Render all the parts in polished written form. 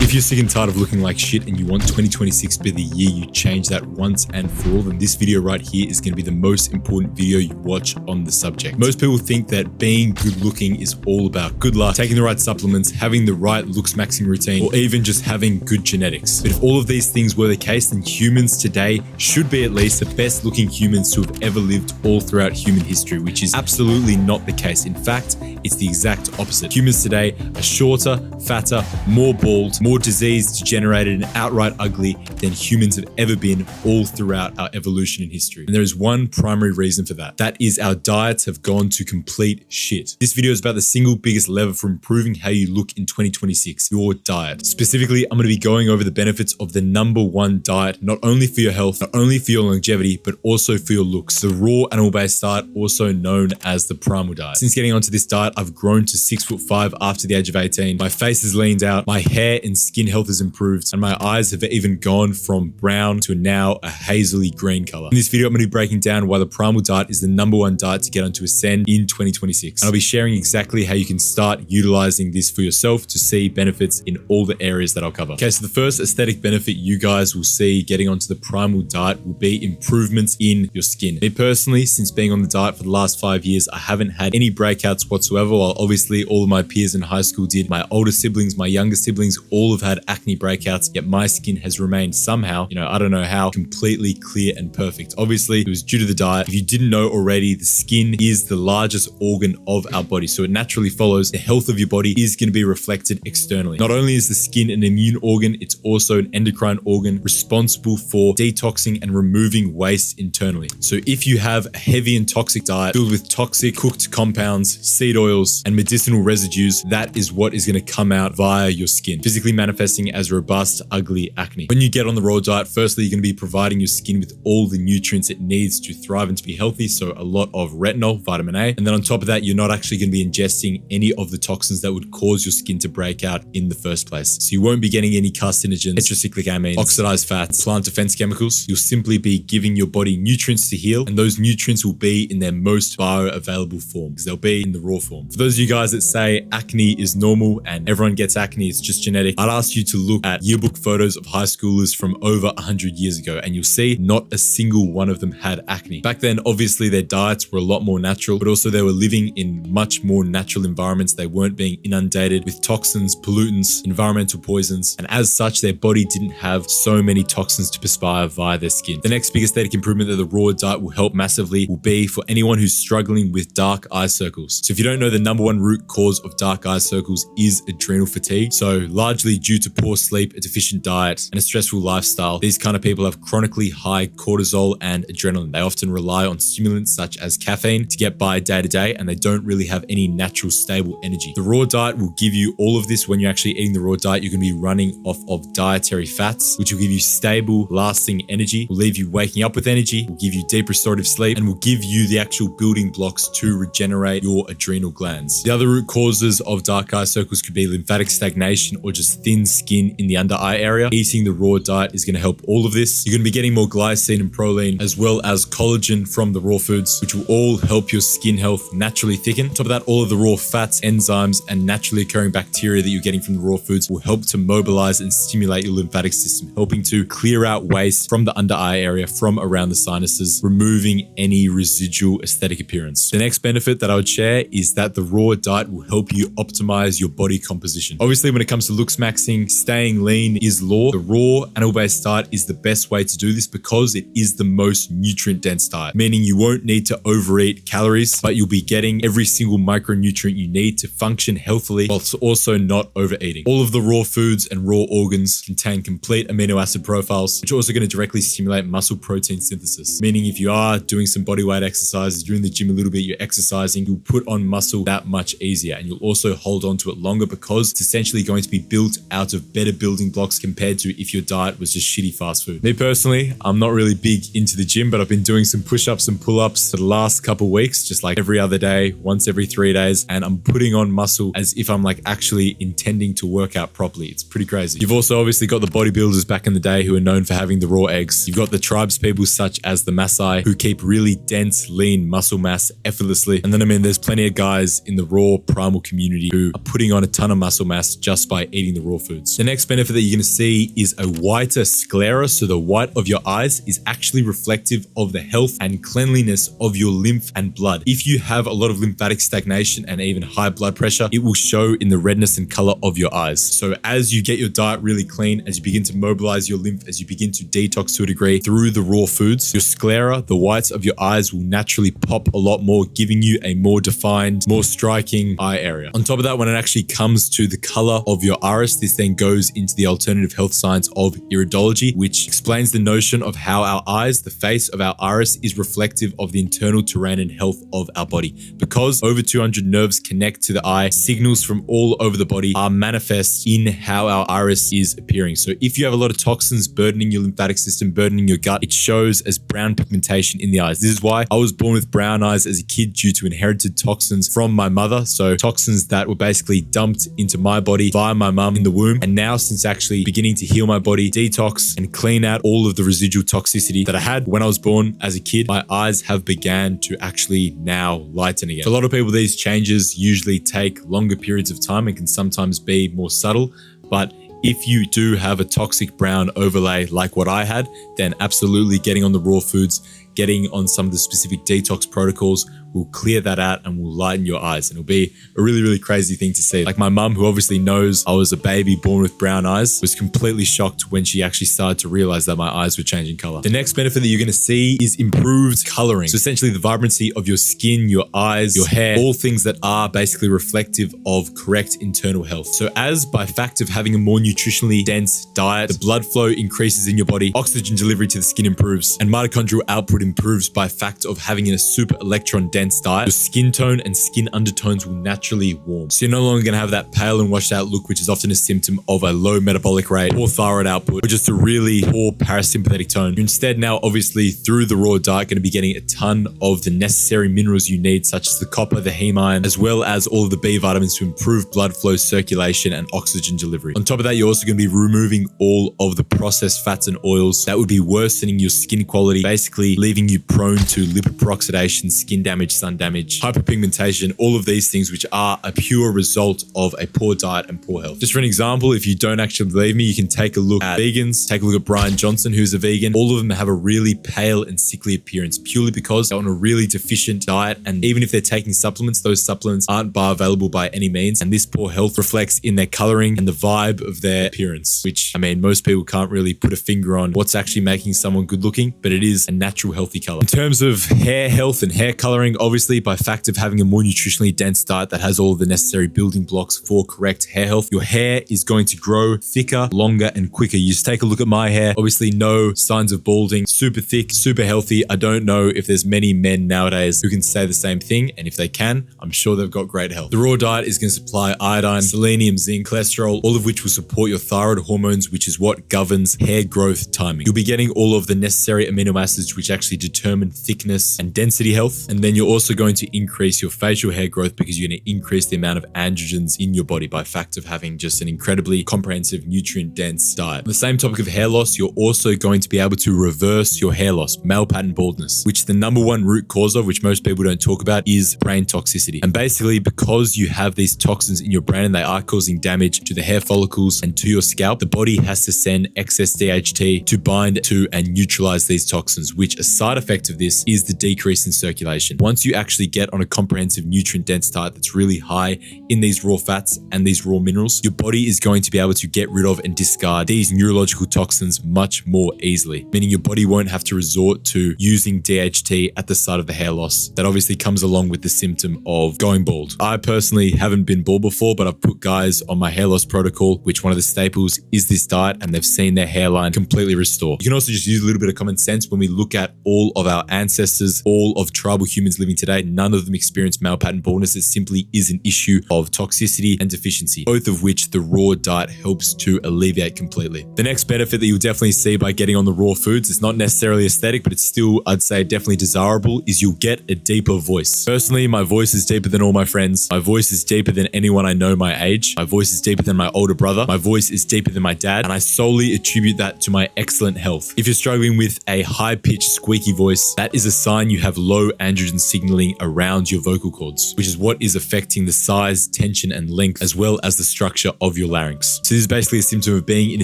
If you're sick and tired of looking like shit and you want 2026 to be the year you change that once and for all, then this video right here is going to be the most important video you watch on the subject. Most people think that being good looking is all about good luck, taking the right supplements, having the right looks maxing routine, or even just having good genetics. But if all of these things were the case, then humans today should be at least the best looking humans to have ever lived all throughout human history, which is absolutely not the case. In fact, it's the exact opposite. Humans today are shorter, fatter, more bald, more diseased, degenerated, and outright ugly than humans have ever been all throughout our evolution in history. And there is one primary reason for that. That is our diets have gone to complete shit. This video is about the single biggest lever for improving how you look in 2026, your diet. Specifically, I'm going to be going over the benefits of the '1 diet, not only for your health, not only for your longevity, but also for your looks. The raw animal-based diet, also known as the primal diet. Since getting onto this diet, I've grown to 6'5" after the age of 18. My face has leaned out, my hair and skin health has improved, and my eyes have even gone from brown to now a hazily green color. In this video, I'm going to be breaking down why the primal diet is the #1 diet to get onto Ascend in 2026. And I'll be sharing exactly how you can start utilizing this for yourself to see benefits in all the areas that I'll cover. Okay, so the first aesthetic benefit you guys will see getting onto the primal diet will be improvements in your skin. Me personally, since being on the diet for the last 5 years, I haven't had any breakouts whatsoever, while obviously all of my peers in high school did. My older siblings, my younger siblings, all have had acne breakouts, yet my skin has remained somehow, I don't know how, completely clear and perfect. Obviously, it was due to the diet. If you didn't know already, the skin is the largest organ of our body, so it naturally follows the health of your body is going to be reflected externally. Not only is the skin an immune organ, it's also an endocrine organ responsible for detoxing and removing waste internally. So if you have a heavy and toxic diet filled with toxic cooked compounds, seed oils, and medicinal residues, that is what is going to come out via your skin, physically manifesting as robust, ugly acne. When you get on the raw diet, firstly, you're going to be providing your skin with all the nutrients it needs to thrive and to be healthy. So a lot of retinol, vitamin A. And then on top of that, you're not actually going to be ingesting any of the toxins that would cause your skin to break out in the first place. So you won't be getting any carcinogens, tetracyclic amines, oxidized fats, plant defense chemicals. You'll simply be giving your body nutrients to heal. And those nutrients will be in their most bioavailable form, because they'll be in the raw form. For those of you guys that say acne is normal and everyone gets acne, it's just genetic, I'd ask you to look at yearbook photos of high schoolers from over 100 years ago, and you'll see not a single one of them had acne. Back then, obviously their diets were a lot more natural, but also they were living in much more natural environments. They weren't being inundated with toxins, pollutants, environmental poisons, and as such, their body didn't have so many toxins to perspire via their skin. The next big aesthetic improvement that the raw diet will help massively will be for anyone who's struggling with dark eye circles. So if you don't know, the #1 root cause of dark eye circles is adrenal fatigue. So largely due to poor sleep, a deficient diet, and a stressful lifestyle, these kind of people have chronically high cortisol and adrenaline. They often rely on stimulants such as caffeine to get by day to day, and they don't really have any natural stable energy. The raw diet will give you all of this. When you're actually eating the raw diet, you're going to be running off of dietary fats, which will give you stable, lasting energy, will leave you waking up with energy, will give you deep restorative sleep, and will give you the actual building blocks to regenerate your adrenal glands. The other root causes of dark eye circles could be lymphatic stagnation or just thin skin in the under eye area. Eating the raw diet is going to help all of this. You're going to be getting more glycine and proline, as well as collagen from the raw foods, which will all help your skin health naturally thicken. On top of that, all of the raw fats, enzymes, and naturally occurring bacteria that you're getting from the raw foods will help to mobilize and stimulate your lymphatic system, helping to clear out waste from the under eye area, from around the sinuses, removing any residual aesthetic appearance. The next benefit that I would share is that the raw diet will help you optimize your body composition. Obviously, when it comes to looks maxing, staying lean is law. The raw animal-based diet is the best way to do this because it is the most nutrient-dense diet, meaning you won't need to overeat calories, but you'll be getting every single micronutrient you need to function healthily whilst also not overeating. All of the raw foods and raw organs contain complete amino acid profiles, which are also going to directly stimulate muscle protein synthesis, meaning if you are doing some bodyweight exercises, you're in the gym a little bit, you're exercising, you'll put on muscle that much easier, and you'll also hold on to it longer because it's essentially going to be built out of better building blocks compared to if your diet was just shitty fast food. Me personally, I'm not really big into the gym, but I've been doing some push-ups and pull-ups for the last couple of weeks, just like every other day, once every 3 days, and I'm putting on muscle as if I'm like actually intending to work out properly. It's pretty crazy. You've also obviously got the bodybuilders back in the day who are known for having the raw eggs. You've got the tribes people such as the Maasai who keep really dense, lean muscle mass effortlessly. And then there's plenty of guys in the raw primal community who are putting on a ton of muscle mass just by eating the raw foods. The next benefit that you're going to see is a whiter sclera. So the white of your eyes is actually reflective of the health and cleanliness of your lymph and blood. If you have a lot of lymphatic stagnation and even high blood pressure, it will show in the redness and color of your eyes. So as you get your diet really clean, as you begin to mobilize your lymph, as you begin to detox to a degree through the raw foods, your sclera, the whites of your eyes, will naturally pop a lot more, giving you a more defined, more striking eye area. On top of that, when it actually comes to the color of your iris, this then goes into the alternative health science of iridology, which explains the notion of how our eyes, the face of our iris, is reflective of the internal terrain and health of our body. Because over 200 nerves connect to the eye, signals from all over the body are manifest in how our iris is appearing. So if you have a lot of toxins burdening your lymphatic system, burdening your gut, it shows as brown pigmentation in the eyes. This is why I was born with brown eyes as a kid, due to inherited toxins from my mother. So toxins that were basically dumped into my body via my mum in the womb. And now, since actually beginning to heal my body, detox and clean out all of the residual toxicity that I had when I was born as a kid, my eyes have began to actually now lighten again. For a lot of people, these changes usually take longer periods of time and can sometimes be more subtle. But if you do have a toxic brown overlay like what I had, then absolutely getting on the raw foods, getting on some of the specific detox protocols will clear that out and will lighten your eyes. And it'll be a really, really crazy thing to see. Like my mum, who obviously knows I was a baby born with brown eyes, was completely shocked when she actually started to realize that my eyes were changing color. The next benefit that you're going to see is improved coloring. So essentially the vibrancy of your skin, your eyes, your hair, all things that are basically reflective of correct internal health. So as by fact of having a more nutritionally dense diet, the blood flow increases in your body, oxygen delivery to the skin improves, and mitochondrial output improves by fact of having in a super electron dense diet, your skin tone and skin undertones will naturally warm. So you're no longer going to have that pale and washed out look, which is often a symptom of a low metabolic rate, poor thyroid output, or just a really poor parasympathetic tone. You're instead now, obviously, through the raw diet, going to be getting a ton of the necessary minerals you need, such as the copper, the heme iron, as well as all of the B vitamins to improve blood flow, circulation, and oxygen delivery. On top of that, you're also going to be removing all of the processed fats and oils that would be worsening your skin quality, basically leaving you prone to lipid peroxidation, skin damage, sun damage, hyperpigmentation, all of these things which are a pure result of a poor diet and poor health. Just for an example, if you don't actually believe me, you can take a look at vegans, take a look at Brian Johnson, who's a vegan. All of them have a really pale and sickly appearance purely because they're on a really deficient diet. And even if they're taking supplements, those supplements aren't bioavailable by any means. And this poor health reflects in their coloring and the vibe of their appearance, which, I mean, most people can't really put a finger on what's actually making someone good looking, but it is a natural healthy color. In terms of hair health and hair coloring, obviously by fact of having a more nutritionally dense diet that has all of the necessary building blocks for correct hair health, your hair is going to grow thicker, longer, and quicker. You just take a look at my hair, obviously no signs of balding, super thick, super healthy. I don't know if there's many men nowadays who can say the same thing, and if they can, I'm sure they've got great health. The raw diet is going to supply iodine, selenium, zinc, cholesterol, all of which will support your thyroid hormones, which is what governs hair growth timing. You'll be getting all of the necessary amino acids which actually determine thickness and density health, and then you're also going to increase your facial hair growth because you're going to increase the amount of androgens in your body by fact of having just an incredibly comprehensive, nutrient-dense diet. On the same topic of hair loss, you're also going to be able to reverse your hair loss, male pattern baldness, which the number one root cause of, which most people don't talk about, is brain toxicity. And basically, because you have these toxins in your brain and they are causing damage to the hair follicles and to your scalp, the body has to send excess DHT to bind to and neutralize these toxins, which a side effect of this is the decrease in circulation. Once you actually get on a comprehensive nutrient-dense diet that's really high in these raw fats and these raw minerals, your body is going to be able to get rid of and discard these neurological toxins much more easily, meaning your body won't have to resort to using DHT at the start of the hair loss. That obviously comes along with the symptom of going bald. I personally haven't been bald before, but I've put guys on my hair loss protocol, which one of the staples is this diet, and they've seen their hairline completely restore. You can also just use a little bit of common sense. When we look at all of our ancestors, all of tribal humans living today, none of them experience male pattern baldness. It simply is an issue of toxicity and deficiency, both of which the raw diet helps to alleviate completely. The next benefit that you'll definitely see by getting on the raw foods, it's not necessarily aesthetic, but it's still, I'd say, definitely desirable, is you'll get a deeper voice. Personally, my voice is deeper than all my friends. My voice is deeper than anyone I know my age. My voice is deeper than my older brother. My voice is deeper than my dad, and I solely attribute that to my excellent health. If you're struggling with a high-pitched, squeaky voice, that is a sign you have low androgen signaling signaling around your vocal cords, which is what is affecting the size, tension, and length, as well as the structure of your larynx. So this is basically a symptom of being in a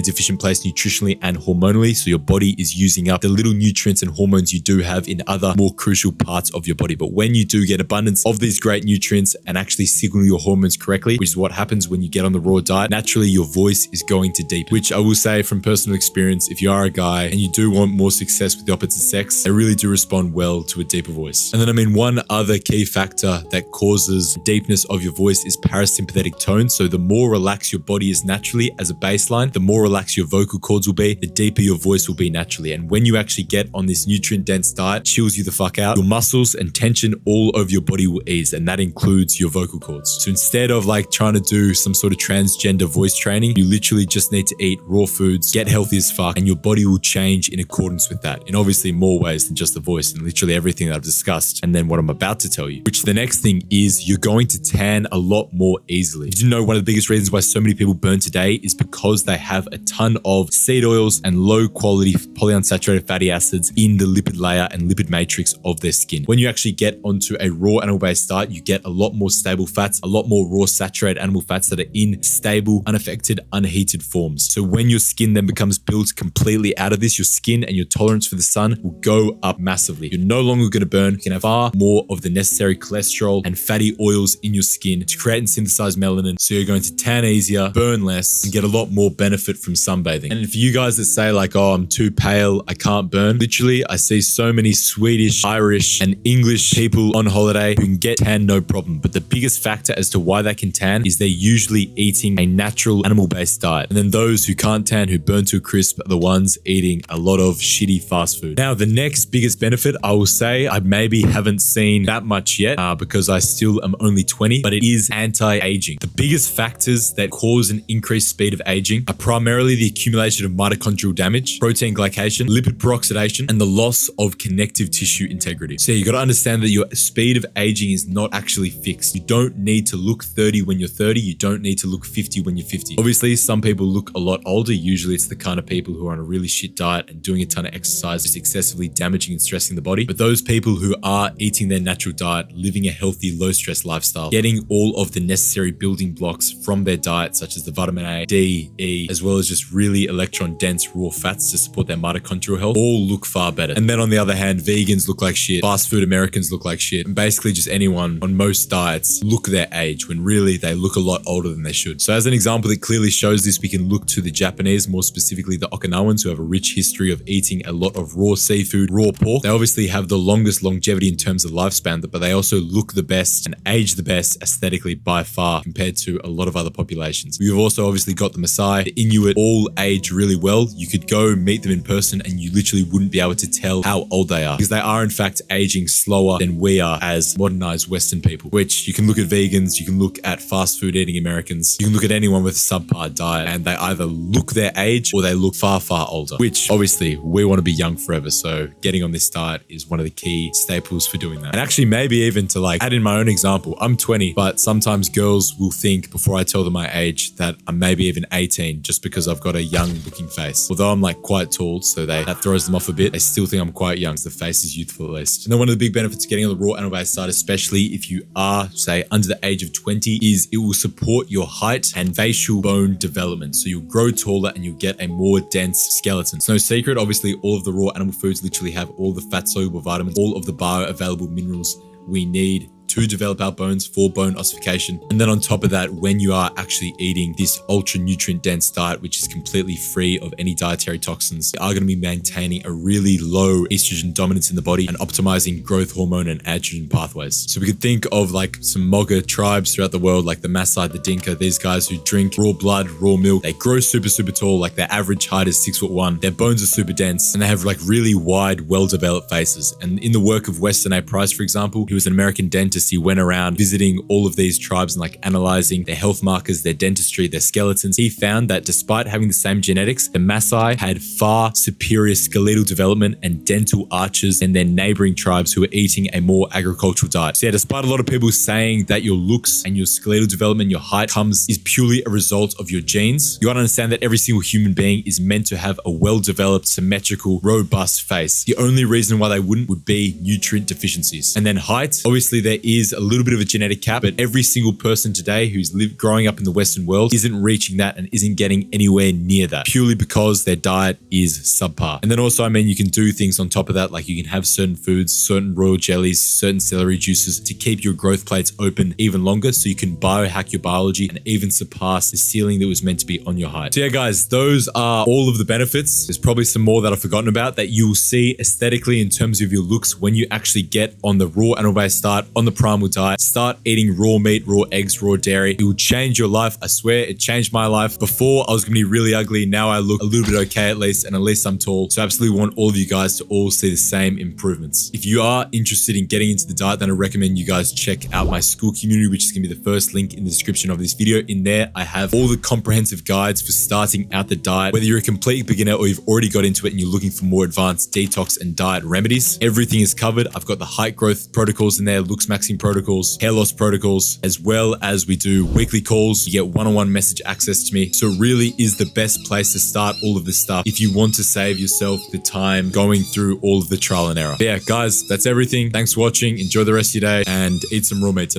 deficient place nutritionally and hormonally. So your body is using up the little nutrients and hormones you do have in other more crucial parts of your body. But when you do get abundance of these great nutrients and actually signal your hormones correctly, which is what happens when you get on the raw diet, naturally your voice is going to deepen, which I will say from personal experience, if you are a guy and you do want more success with the opposite sex, they really do respond well to a deeper voice. And then one other key factor that causes deepness of your voice is parasympathetic tone. So the more relaxed your body is naturally as a baseline, the more relaxed your vocal cords will be, the deeper your voice will be naturally. And when you actually get on this nutrient dense diet, chills you the fuck out, your muscles and tension all over your body will ease, and that includes your vocal cords. So instead of like trying to do some sort of transgender voice training, you literally just need to eat raw foods, get healthy as fuck, and your body will change in accordance with that in obviously more ways than just the voice and literally everything that I've discussed and then what I'm about to tell you. Which the next thing is you're going to tan a lot more easily. Did you know one of the biggest reasons why so many people burn today is because they have a ton of seed oils and low quality polyunsaturated fatty acids in the lipid layer and lipid matrix of their skin. When you actually get onto a raw animal-based diet, you get a lot more stable fats, a lot more raw saturated animal fats that are in stable, unaffected, unheated forms. So when your skin then becomes built completely out of this, your skin and your tolerance for the sun will go up massively. You're no longer going to burn. You can have far more of the necessary cholesterol and fatty oils in your skin to create and synthesize melanin. So you're going to tan easier, burn less, and get a lot more benefit from sunbathing. And for you guys that say like, oh, I'm too pale, I can't burn. Literally, I see so many Swedish, Irish, and English people on holiday who can get tan no problem. But the biggest factor as to why they can tan is they're usually eating a natural animal-based diet. And then those who can't tan, who burn to a crisp, are the ones eating a lot of shitty fast food. Now, the next biggest benefit, I will say, I maybe haven't seen that much yet because I still am only 20, but it is anti-aging. The biggest factors that cause an increased speed of aging are primarily the accumulation of mitochondrial damage, protein glycation, lipid peroxidation, and the loss of connective tissue integrity. So you got to understand that your speed of aging is not actually fixed. You don't need to look 30 when you're 30. You don't need to look 50 when you're 50. Obviously, some people look a lot older. Usually it's the kind of people who are on a really shit diet and doing a ton of exercise, just excessively damaging and stressing the body. But those people who are eating their natural diet, living a healthy, low stress lifestyle, getting all of the necessary building blocks from their diet, such as the vitamin A, D, E, as well as just really electron dense raw fats to support their mitochondrial health, all look far better. And then on the other hand, vegans look like shit, fast food Americans look like shit, and basically just anyone on most diets look their age when really they look a lot older than they should. So as an example that clearly shows this, we can look to the Japanese, more specifically the Okinawans, who have a rich history of eating a lot of raw seafood, raw pork. They obviously have the longest longevity in terms of lifespan, but they also look the best and age the best aesthetically by far compared to a lot of other populations. We've also obviously got the Maasai, the Inuit, all age really well. You could go meet them in person and you literally wouldn't be able to tell how old they are because they are in fact aging slower than we are as modernized Western people, which you can look at vegans, you can look at fast food eating Americans, you can look at anyone with a subpar diet and they either look their age or they look far, far older, which obviously we want to be young forever. So getting on this diet is one of the key staples for doing that. And actually maybe even to like add in my own example, I'm 20, but sometimes girls will think before I tell them my age that I'm maybe even 18 just because I've got a young looking face. Although I'm like quite tall, so that throws them off a bit. They still think I'm quite young, so the face is youthful at least. And then one of the big benefits of getting on the raw animal-based diet, especially if you are, say, under the age of 20, is it will support your height and facial bone development. So you'll grow taller and you'll get a more dense skeleton. It's no secret, obviously, all of the raw animal foods literally have all the fat-soluble vitamins, all of the bioavailable minerals we need to develop our bones for bone ossification. And then on top of that, when you are actually eating this ultra nutrient dense diet, which is completely free of any dietary toxins, you are going to be maintaining a really low estrogen dominance in the body and optimizing growth hormone and androgen pathways. So we could think of like some Moga tribes throughout the world, like the Maasai, the Dinka, these guys who drink raw blood, raw milk. They grow super, super tall. Like their average height is 6'1". Their bones are super dense and they have like really wide, well-developed faces. And in the work of Weston A. Price, for example, he was an American dentist scientists, he went around visiting all of these tribes and like analyzing their health markers, their dentistry, their skeletons. He found that despite having the same genetics, the Maasai had far superior skeletal development and dental arches than their neighboring tribes who were eating a more agricultural diet. So yeah, despite a lot of people saying that your looks and your skeletal development, your height is purely a result of your genes, you gotta understand that every single human being is meant to have a well-developed, symmetrical, robust face. The only reason why they wouldn't would be nutrient deficiencies. And then height, obviously there is a little bit of a genetic cap, but every single person today who's growing up in the Western world isn't reaching that and isn't getting anywhere near that, purely because their diet is subpar. And then also, I mean, you can do things on top of that, like you can have certain foods, certain royal jellies, certain celery juices to keep your growth plates open even longer, so you can biohack your biology and even surpass the ceiling that was meant to be on your height. So yeah, guys, those are all of the benefits. There's probably some more that I've forgotten about that you'll see aesthetically in terms of your looks when you actually get on the raw animal-based diet, on the primal diet, start eating raw meat, raw eggs, raw dairy. It will change your life. I swear it changed my life. Before I was gonna be really ugly. Now I look a little bit okay at least, and at least I'm tall. So I absolutely want all of you guys to all see the same improvements. If you are interested in getting into the diet, then I recommend you guys check out my school community, which is gonna be the first link in the description of this video. In there, I have all the comprehensive guides for starting out the diet. Whether you're a complete beginner or you've already got into it and you're looking for more advanced detox and diet remedies, everything is covered. I've got the height growth protocols in there, looks maxing protocols, hair loss protocols, as well as we do weekly calls. You get one-on-one message access to me. So it really is the best place to start all of this stuff if you want to save yourself the time going through all of the trial and error. But yeah, guys, that's everything. Thanks for watching. Enjoy the rest of your day and eat some raw meat today.